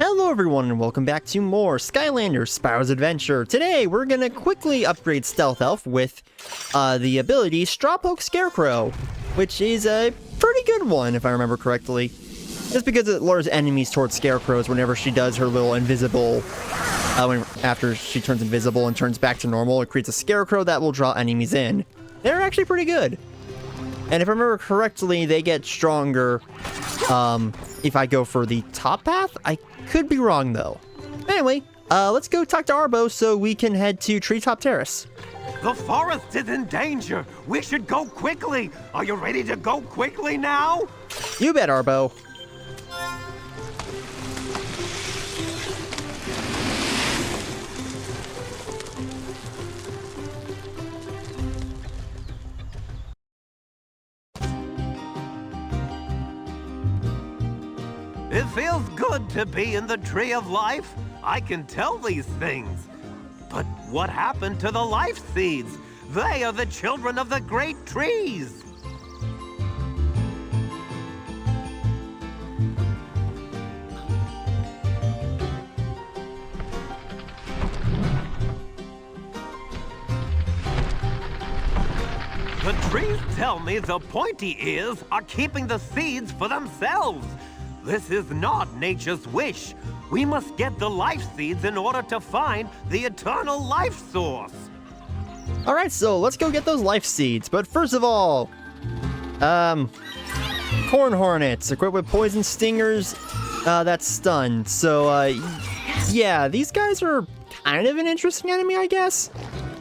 Hello everyone and welcome back to more Skylanders Spyro's Adventure. Today we're gonna quickly upgrade Stealth Elf with the ability Straw Poke Scarecrow, which is a pretty good one if I remember correctly. Just because it lures enemies towards Scarecrows whenever she does her little invisible, after she turns invisible and turns back to normal, it creates a Scarecrow that will draw enemies in. They're actually pretty good. And if I remember correctly, they get stronger if I go for the top path. I could be wrong though. Anyway, let's go talk to Arbo so we can head to Treetop Terrace. The forest is in danger. We should go quickly. Are you ready to go quickly now? You bet, Arbo. It feels good to be in the Tree of Life. I can tell these things. But what happened to the life seeds? They are the children of the great trees. The trees tell me the pointy ears are keeping the seeds for themselves. This is not nature's wish. We must get the life seeds in order to find the eternal life source. Alright, so let's go get those life seeds. But first of all, corn hornets equipped with poison stingers that stun. So, yeah, these guys are kind of an interesting enemy, I guess.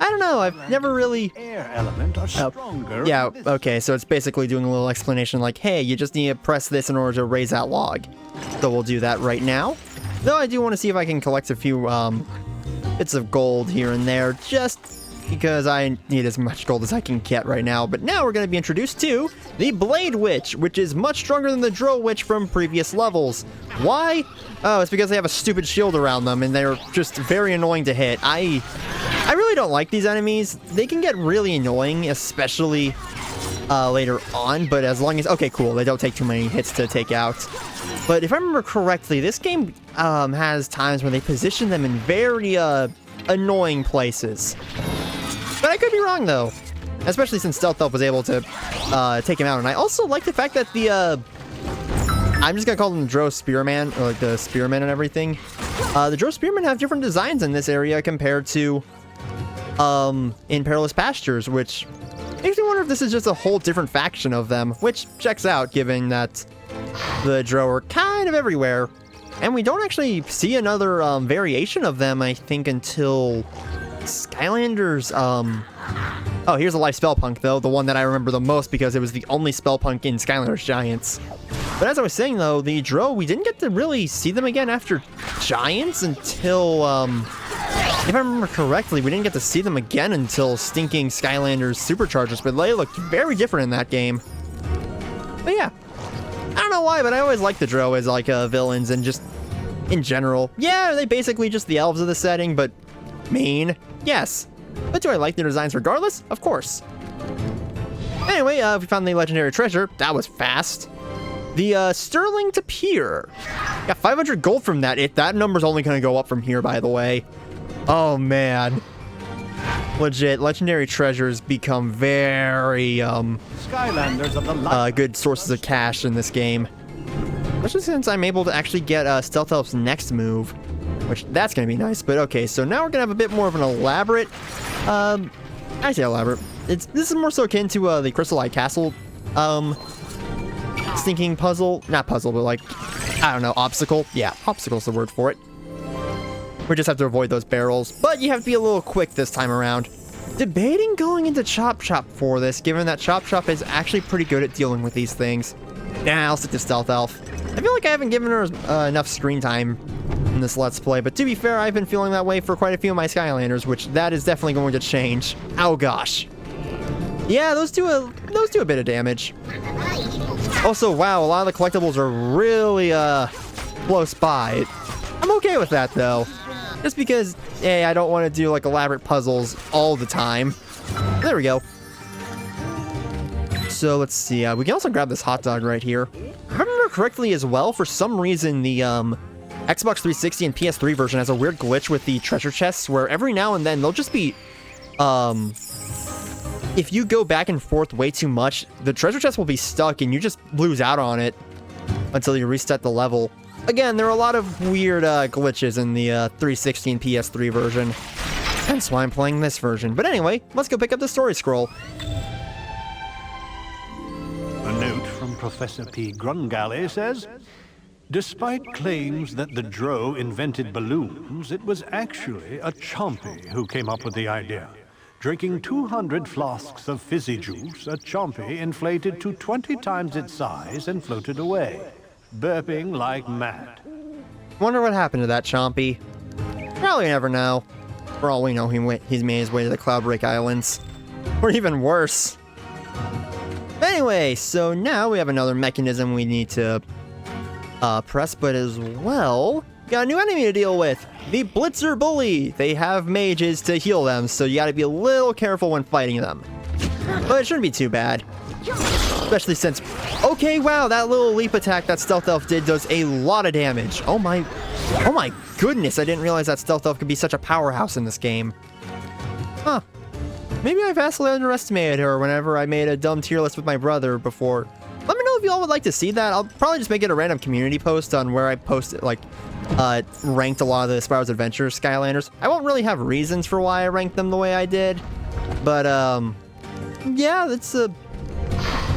I don't know, I've never really... Air element are stronger. Yeah, okay, so it's basically doing a little explanation like, hey, you just need to press this in order to raise that log. So we'll do that right now. Though I do want to see if I can collect a few bits of gold here and there, just because I need as much gold as I can get right now. But now we're going to be introduced to the Blade Witch, which is much stronger than the Drow Witch from previous levels. Why? Oh, it's because they have a stupid shield around them, and they're just very annoying to hit. I really don't like these enemies. They can get really annoying, especially later on, but as long as... Okay, cool. They don't take too many hits to take out. But if I remember correctly, this game has times where they position them in very annoying places. But I could be wrong, though. Especially since Stealth Elf was able to take him out. And I also like the fact that the... I'm just going to call them the Drow Spearman, or like the Spearmen and everything. The Drow Spearmen have different designs in this area compared to in Perilous Pastures, which makes me wonder if this is just a whole different faction of them, which checks out given that the Drow are kind of everywhere. And we don't actually see another variation of them, I think, until Skylanders. Oh, here's a life spell punk, though, the one that I remember the most because it was the only spell punk in Skylanders Giants. But as I was saying, though, the Drow, we didn't get to really see them again after Giants until, if I remember correctly, we didn't get to see them again until stinking Skylanders Superchargers, but they looked very different in that game. But yeah, I don't know why, but I always like the Drow as, like, villains and just in general. Yeah, they basically just the elves of the setting, but mean, yes. But do I like their designs regardless? Of course. Anyway, we found the legendary treasure. That was fast. The Sterling to Pier. Got 500 gold from that. That number's only going to go up from here, by the way. Oh, man. Legit, legendary treasures become very, Skylanders of the good sources of cash in this game. Especially since I'm able to actually get Stealth Elf's next move, which that's going to be nice. But okay, so now we're going to have a bit more of an elaborate, I say elaborate. This is more so akin to the Crystal Eye Castle, stinking puzzle. Not puzzle, but like, I don't know, obstacle. Yeah, obstacle's the word for it. We just have to avoid those barrels, but you have to be a little quick this time around. Debating going into Chop Chop for this, given that Chop Chop is actually pretty good at dealing with these things. Nah, I'll stick to Stealth Elf. I feel like I haven't given her enough screen time in this Let's Play, but to be fair, I've been feeling that way for quite a few of my Skylanders, which that is definitely going to change. Oh gosh. Yeah, those do a bit of damage. Also, wow, a lot of the collectibles are really close by. I'm okay with that though. Just because, hey, I don't want to do like elaborate puzzles all the time. There we go. So let's see, we can also grab this hot dog right here. If I remember correctly as well, for some reason the Xbox 360 and PS3 version has a weird glitch with the treasure chests where every now and then they'll just be, if you go back and forth way too much, the treasure chest will be stuck and you just lose out on it until you reset the level. Again, there are a lot of weird glitches in the 360 and PS3 version. That's why I'm playing this version. But anyway, let's go pick up the story scroll. A note from Professor P. Grungally says, despite claims that the Drow invented balloons, it was actually a Chompy who came up with the idea. Drinking 200 flasks of fizzy juice, a Chompy inflated to 20 times its size and floated away, burping like mad. Wonder what happened to that Chompy. Probably never know. For all we know, he's made his way to the Cloudbreak Islands. Or even worse. Anyway, so now we have another mechanism we need to press, but as well, got a new enemy to deal with. The Blitzer Bully. They have mages to heal them, so you gotta be a little careful when fighting them. But it shouldn't be too bad. Especially since... Okay, wow, that little leap attack that Stealth Elf did does a lot of damage. Oh my goodness, I didn't realize that Stealth Elf could be such a powerhouse in this game. Huh. Maybe I vastly underestimated her whenever I made a dumb tier list with my brother before. Let me know if y'all would like to see that. I'll probably just make it a random community post on where I post it, like, ranked a lot of the Spyro's Adventures Skylanders. I won't really have reasons for why I ranked them the way I did. But, yeah, that's a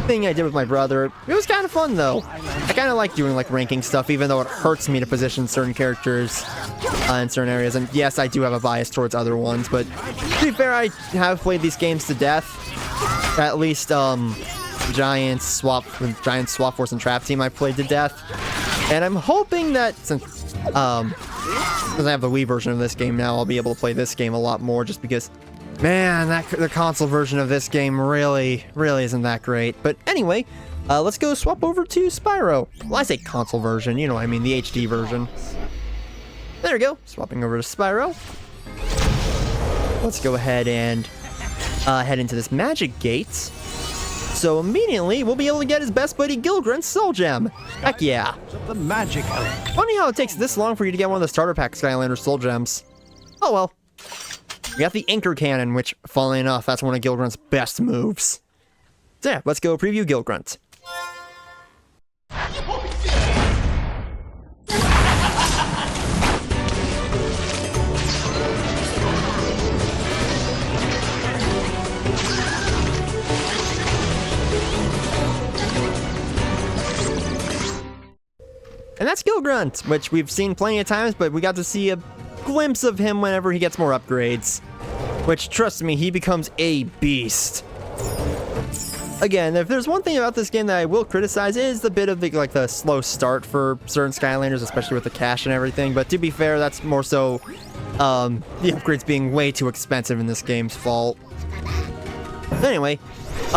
thing I did with my brother. It was kind of fun, though. I kind of like doing, like, ranking stuff, even though it hurts me to position certain characters in certain areas. And yes, I do have a bias towards other ones, but to be fair, I have played these games to death. At least, Giant Swap Force and Trap Team I played to death. And I'm hoping that since I have the Wii version of this game now, I'll be able to play this game a lot more just because, man, the console version of this game really isn't that great. But anyway, let's go swap over to Spyro. Well, I say console version, you know what I mean, the HD version. There we go, swapping over to Spyro. Let's go ahead and head into this magic gate. So immediately, we'll be able to get his best buddy Gilgren's Soul Gem. Heck yeah. The magic element. Funny how it takes this long for you to get one of the starter pack Skylanders Soul Gems. Oh well. We got the Anchor Cannon, which, funnily enough, that's one of Gilgrunt's best moves. So yeah, let's go preview Gilgrunt. And that's Gilgrunt, which we've seen plenty of times, but we got to see a glimpse of him whenever he gets more upgrades. Which, trust me, he becomes a beast. Again, if there's one thing about this game that I will criticize, is the bit of the slow start for certain Skylanders, especially with the cash and everything. But to be fair, that's more so the upgrades being way too expensive in this game's fault. Anyway,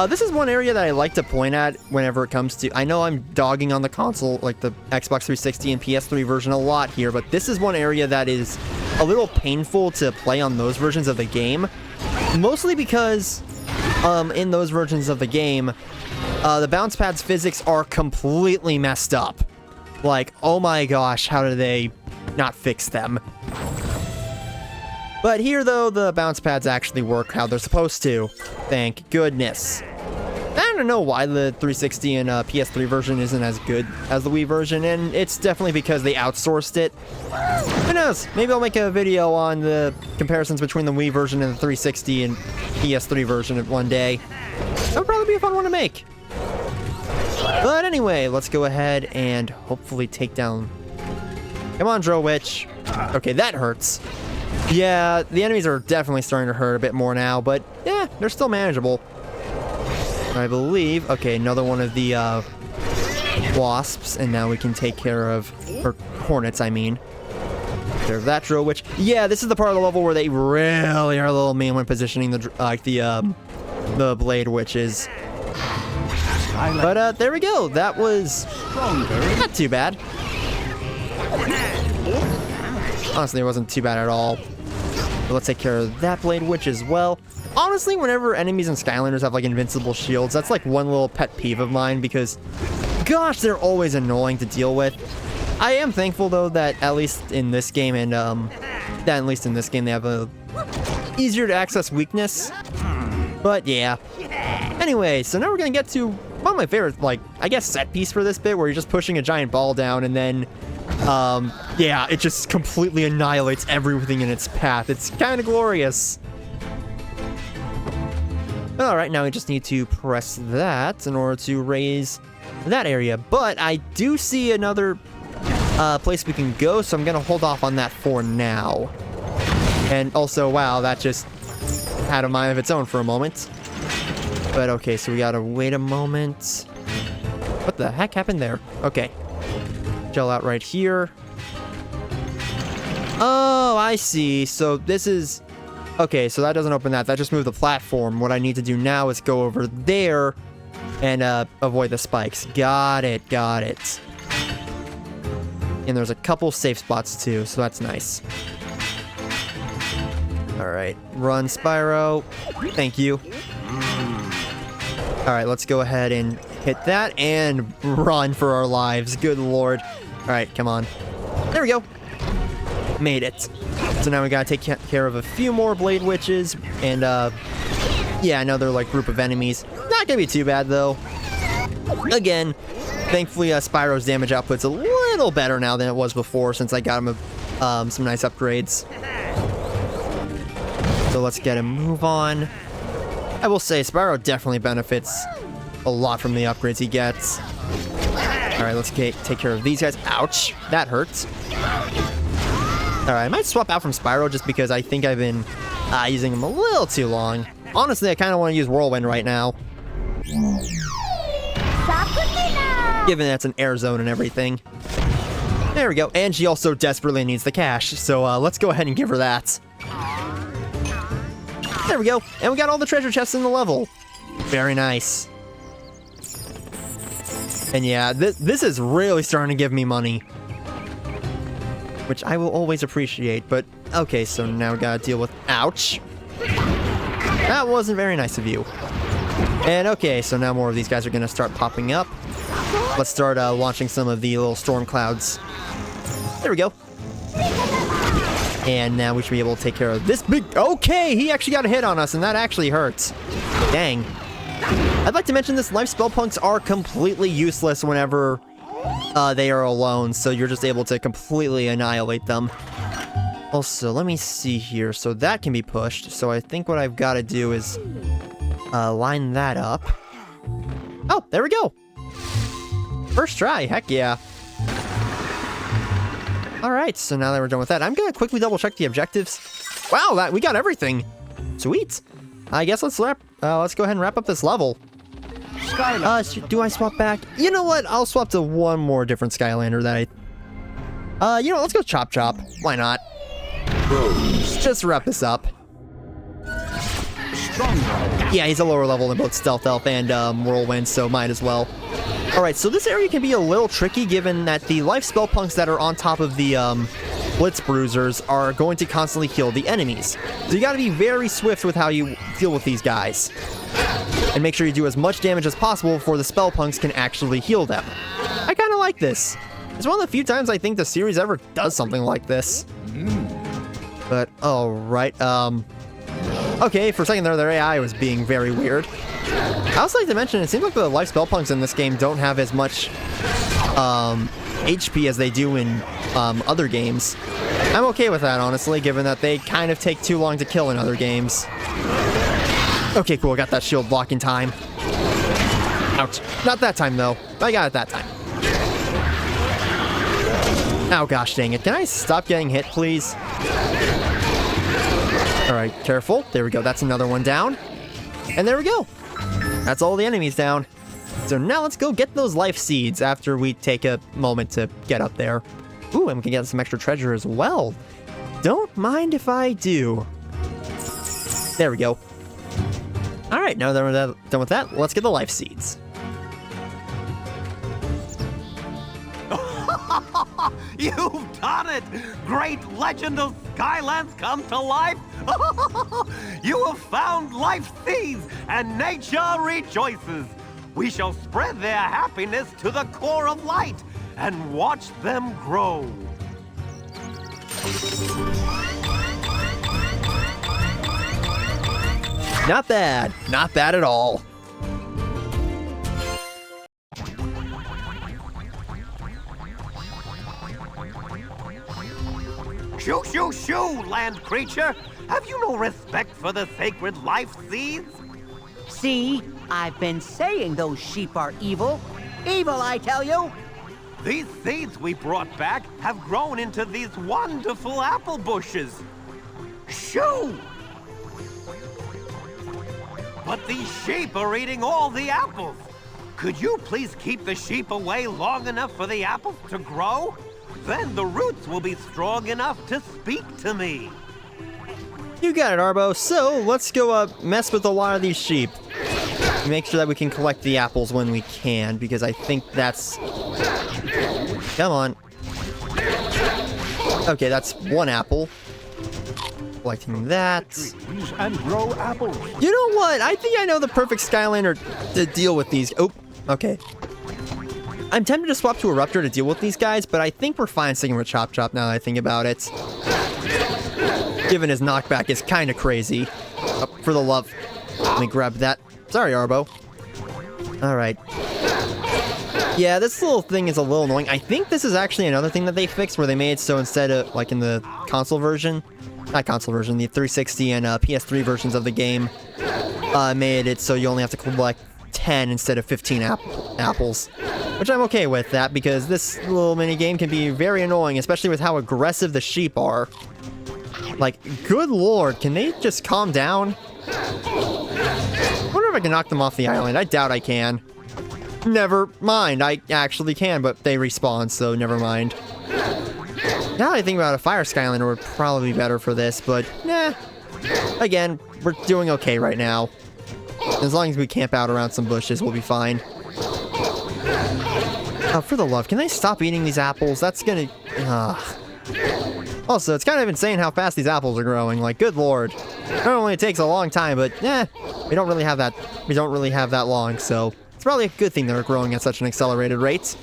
this is one area that I like to point at whenever it comes to... I know I'm dogging on the console, like the Xbox 360 and PS3 version a lot here, but this is one area that is a little painful to play on those versions of the game. Mostly because in those versions of the game, the bounce pad's physics are completely messed up. Like, oh my gosh, how do they not fix them? But here, though, the bounce pads actually work how they're supposed to. Thank goodness. I don't know why the 360 and PS3 version isn't as good as the Wii version, and it's definitely because they outsourced it. Who knows? Maybe I'll make a video on the comparisons between the Wii version and the 360 and PS3 version one day. That would probably be a fun one to make. But anyway, let's go ahead and hopefully take down... Come on, Drow Witch. Okay, that hurts. Yeah, the enemies are definitely starting to hurt a bit more now, but yeah, they're still manageable. I believe... Okay, another one of the wasps, and now we can take care of... Or hornets, I mean. Take care of that Drow Witch. Yeah, this is the part of the level where they really are a little mean when positioning the Blade Witches. But there we go. That was not too bad. Honestly, it wasn't too bad at all. But let's take care of that Blade Witch as well. Honestly, whenever enemies in Skylanders have, like, invincible shields, that's, like, one little pet peeve of mine because, gosh, they're always annoying to deal with. I am thankful though that at least in this game and they have a easier to access weakness. But yeah. Anyway, so now we're gonna get to one of my favorite, like, I guess set piece for this bit, where you're just pushing a giant ball down and then yeah, it just completely annihilates everything in its path. It's kind of glorious. Alright, now we just need to press that in order to raise that area. But I do see another place we can go, so I'm going to hold off on that for now. And also, wow, that just had a mind of its own for a moment. But okay, so we gotta wait a moment. What the heck happened there? Okay. Gel out right here. Oh, I see. So this is... Okay, so that doesn't open that. That just moved the platform. What I need to do now is go over there and avoid the spikes. Got it, got it. And there's a couple safe spots too, so that's nice. Alright, run, Spyro. Thank you. Alright, let's go ahead and hit that and run for our lives. Good lord. Alright, come on. There we go. Made it. So now we gotta take care of a few more Blade Witches and, yeah, another, like, group of enemies. Not gonna be too bad, though. Again, thankfully, Spyro's damage output's a little better now than it was before since I got him some nice upgrades. So let's get a move on. I will say, Spyro definitely benefits a lot from the upgrades he gets. Alright, let's take care of these guys. Ouch, that hurts. Alright, I might swap out from Spyro just because I think I've been using him a little too long. Honestly, I kind of want to use Whirlwind right now. Given that's an air zone and everything. There we go. And she also desperately needs the cash, so let's go ahead and give her that. There we go. And we got all the treasure chests in the level. Very nice. And yeah, this is really starting to give me money. Which I will always appreciate, but okay, so now we gotta deal with... Ouch! That wasn't very nice of you. And okay, so now more of these guys are gonna start popping up. Let's start launching some of the little storm clouds. There we go. And now we should be able to take care of this big... Okay, he actually got a hit on us, and that actually hurts. Dang. I'd like to mention this, life spell punks are completely useless whenever they are alone, so you're just able to completely annihilate them. Also, let me see here. So that can be pushed, so I think what I've got to do is line that up. Oh, there we go. First try, heck yeah. Alright, so now that we're done with that, I'm gonna quickly double check the objectives. Wow, we got everything. Sweet. I guess let's go ahead and wrap up this level. Do I swap back? You know what? I'll swap to one more different Skylander that you know what? Let's go Chop Chop. Why not? Just wrap this up. Yeah, he's a lower level than both Stealth Elf and Whirlwind, so might as well. Alright, so this area can be a little tricky given that the life spell punks that are on top of the Blitz Bruisers are going to constantly heal the enemies. So you gotta be very swift with how you deal with these guys. And make sure you do as much damage as possible before the spell punks can actually heal them. I kinda like this. It's one of the few times I think the series ever does something like this. But, alright, okay, for a second there, their AI was being very weird. I also like to mention, it seems like the life spell punks in this game don't have as much HP as they do in other games. I'm okay with that, honestly, given that they kind of take too long to kill in other games. Okay, cool, I got that shield block in time. Ouch. Not that time, though. I got it that time. Oh, gosh dang it. Can I stop getting hit, please? Alright, careful. There we go. That's another one down. And there we go. That's all the enemies down. So now let's go get those life seeds after we take a moment to get up there. Ooh, and we can get some extra treasure as well. Don't mind if I do. There we go. Alright, now that we're done with that, let's get the life seeds. You've done it! Great legend of Skylands come to life! You have found life seeds, and nature rejoices! We shall spread their happiness to the core of light! and watch them grow. Not bad. Not bad at all. Shoo, shoo, shoo, land creature! Have you no respect for the sacred life seeds? See, I've been saying those sheep are evil. Evil, I tell you. These seeds we brought back have grown into these wonderful apple bushes. Shoo! But these sheep are eating all the apples. Could you please keep the sheep away long enough for the apples to grow? Then the roots will be strong enough to speak to me. You got it, Arbo. So, let's go mess with a lot of these sheep. Make sure that we can collect the apples when we can, because I think that's... Come on. Okay, that's one apple. Collecting that. And grow apples. You know what? I think I know the perfect Skylander to deal with these. Oh, okay. I'm tempted to swap to a Raptor to deal with these guys, but I think we're fine sticking with Chop Chop now that I think about it. Given his knockback is kind of crazy. Oh, for the love. Let me grab that. Sorry, Arbo. Alright. Yeah, this little thing is a little annoying. I think this is actually another thing that they fixed where they made it so instead of, like in the console version, not console version, the 360 and PS3 versions of the game, made it so you only have to collect 10 instead of 15 apples. Which I'm okay with that, because this little mini game can be very annoying, especially with how aggressive the sheep are. Like, good lord, can they just calm down? I wonder if I can knock them off the island. I doubt I can. Never mind, I actually can, but they respawn, so never mind. Now that I think about it, a Fire Skylander would probably be better for this, but nah. Again, we're doing okay right now. As long as we camp out around some bushes, we'll be fine. Oh, for the love, can they stop eating these apples? That's gonna... Also, it's kind of insane how fast these apples are growing. Like, good lord. Not only it takes a long time, but we don't really have that long, so it's probably a good thing they're growing at such an accelerated rate.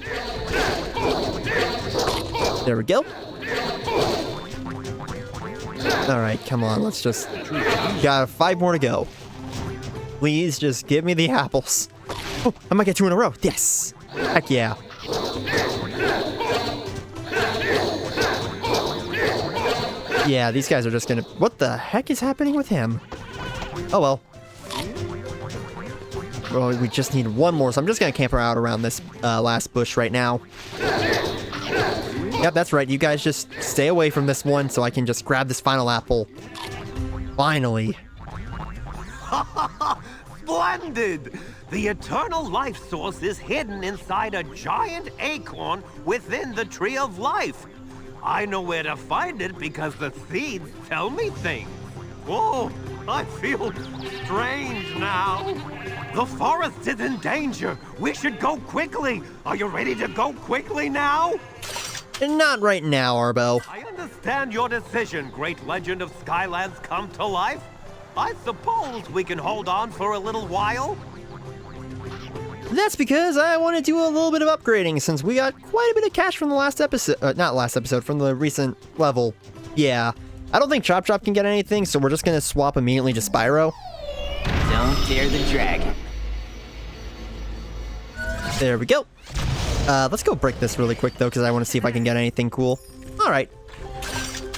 There we go. Alright, come on, let's just... Got 5 more to go. Please just give me the apples. Oh, I might get 2 in a row. Yes! Heck yeah. Yeah, these guys are just gonna... What the heck is happening with him? Oh well. Well, we just need one more, so I'm just gonna camp out around this last bush right now. Yep, that's right. You guys just stay away from this one so I can just grab this final apple. Finally. Splendid! The eternal life source is hidden inside a giant acorn within the Tree of Life. I know where to find it because the seeds tell me things. Oh, I feel strange now. The forest is in danger. We should go quickly. Are you ready to go quickly now? Not right now, Arbo. I understand your decision, great legend of Skylands come to life. I suppose we can hold on for a little while. That's because I want to do a little bit of upgrading since we got quite a bit of cash from the last episode. Not last episode, from the recent level. Yeah. I don't think Chop Chop can get anything, so we're just going to swap immediately to Spyro. Don't dare the dragon. There we go. Let's go break this really quick, though, because I want to see if I can get anything cool. Alright.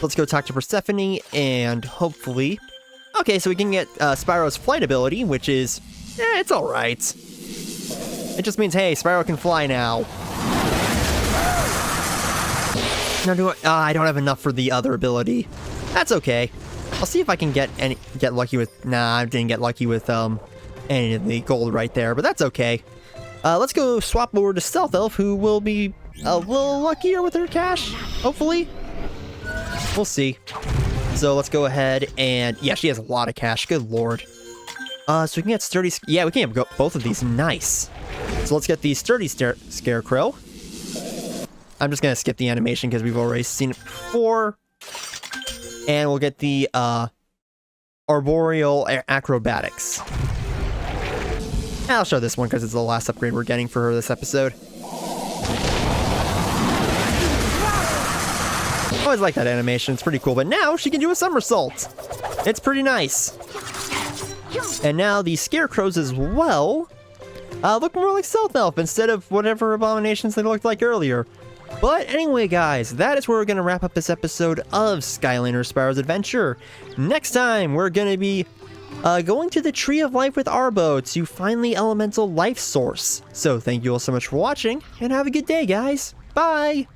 Let's go talk to Persephone, and hopefully... Okay, so we can get Spyro's flight ability, which is... it's alright. It just means, hey, Spyro can fly now. No, I don't have enough for the other ability. That's okay. I'll see if I can get lucky with... Nah, I didn't get lucky with any of the gold right there, but that's okay. Let's go swap over to Stealth Elf, who will be a little luckier with her cash, hopefully. We'll see. So let's go ahead and... Yeah, she has a lot of cash. Good lord. So we can get Sturdy... Yeah, we can get both of these. Nice. So let's get the Sturdy Scarecrow. I'm just going to skip the animation because we've already seen it before. And we'll get the Arboreal Acrobatics. And I'll show this one because it's the last upgrade we're getting for her this episode. I always like that animation. It's pretty cool. But now she can do a somersault. It's pretty nice. And now the scarecrows as well look more like Stealth Elf instead of whatever abominations they looked like earlier. But anyway, guys, that is where we're going to wrap up this episode of Skylanders Spyro's Adventure. Next time, we're going to be going to the Tree of Life with Arbo to find the elemental life source. So thank you all so much for watching, and have a good day, guys. Bye!